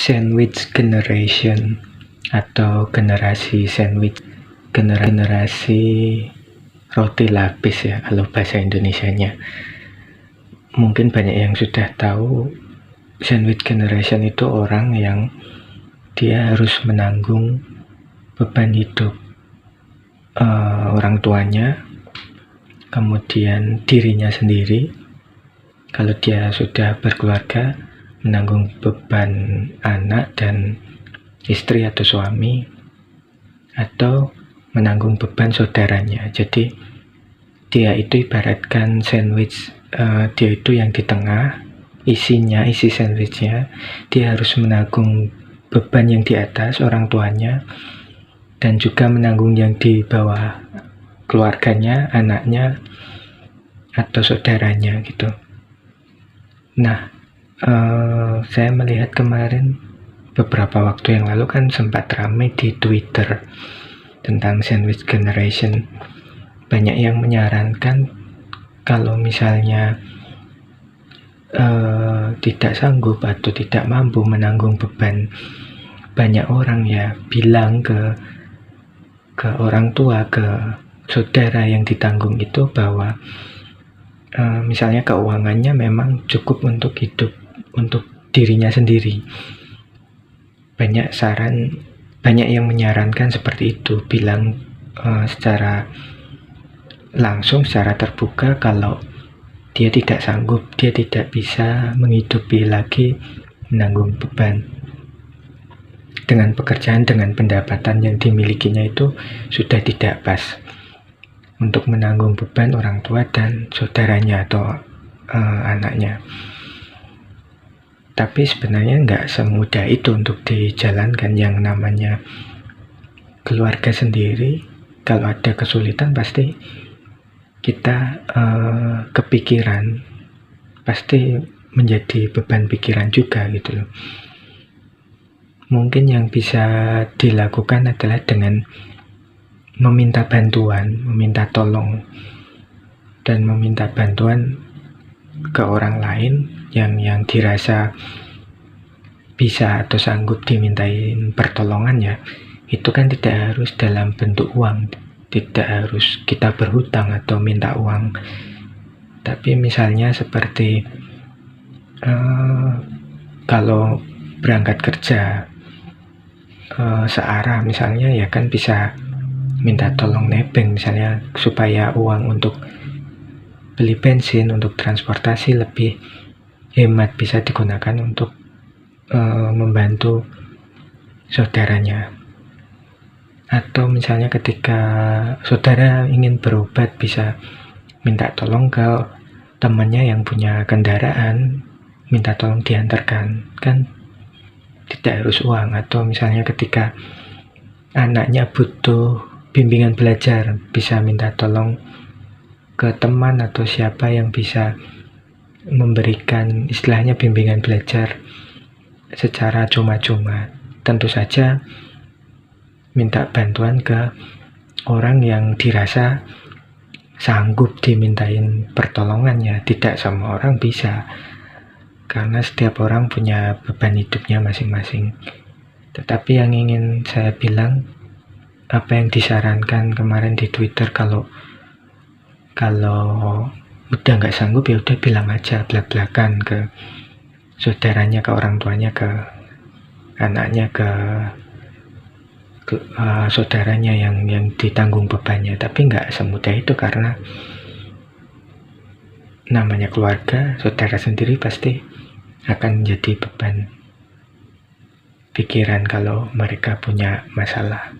sandwich generation atau generasi sandwich, generasi roti lapis ya kalau bahasa Indonesianya. Mungkin banyak yang sudah tahu sandwich generation itu orang yang dia harus menanggung beban hidup orang tuanya, kemudian dirinya sendiri. Kalau dia sudah berkeluarga, menanggung beban anak dan istri atau suami, atau menanggung beban saudaranya. Jadi dia itu ibaratkan sandwich, dia itu yang di tengah, isi sandwichnya, dia harus menanggung beban yang di atas orang tuanya, dan juga menanggung yang di bawah keluarganya, anaknya, atau saudaranya gitu. Nah, saya melihat kemarin beberapa waktu yang lalu kan sempat ramai di Twitter tentang sandwich generation. Banyak yang menyarankan kalau misalnya tidak sanggup atau tidak mampu menanggung beban banyak orang, ya bilang ke orang tua, ke saudara yang ditanggung itu bahwa misalnya keuangannya memang cukup untuk hidup, untuk dirinya sendiri. Banyak yang menyarankan seperti itu, bilang secara langsung, secara terbuka, kalau dia tidak sanggup, dia tidak bisa menghidupi lagi, menanggung beban dengan pekerjaan, dengan pendapatan yang dimilikinya itu sudah tidak pas untuk menanggung beban orang tua dan saudaranya atau anaknya. Tapi sebenarnya nggak semudah itu untuk dijalankan. Yang namanya keluarga sendiri, kalau ada kesulitan pasti kita kepikiran, pasti menjadi beban pikiran juga gitu loh. Mungkin yang bisa dilakukan adalah dengan meminta bantuan, meminta tolong, dan meminta bantuan ke orang lain yang dirasa bisa atau sanggup dimintain pertolongannya. Itu kan tidak harus dalam bentuk uang, tidak harus kita berhutang atau minta uang, tapi misalnya seperti kalau berangkat kerja searah misalnya, ya kan bisa minta tolong nebeng misalnya, supaya uang untuk beli bensin, untuk transportasi lebih hemat, bisa digunakan untuk membantu saudaranya. Atau misalnya ketika saudara ingin berobat, bisa minta tolong ke temannya yang punya kendaraan, minta tolong diantarkan, kan tidak harus uang. Atau misalnya ketika anaknya butuh bimbingan belajar, bisa minta tolong ke teman atau siapa yang bisa memberikan istilahnya bimbingan belajar secara cuma-cuma. Tentu saja minta bantuan ke orang yang dirasa sanggup dimintain pertolongannya. Tidak semua orang bisa, karena setiap orang punya beban hidupnya masing-masing. Tetapi yang ingin saya bilang, apa yang disarankan kemarin di Twitter, kalau udah nggak sanggup, ya udah bilang aja belak-belakan ke saudaranya, ke orang tuanya, ke anaknya, ke saudaranya yang ditanggung bebannya. Tapi nggak semudah itu, karena namanya keluarga, saudara sendiri pasti akan jadi beban pikiran kalau mereka punya masalah.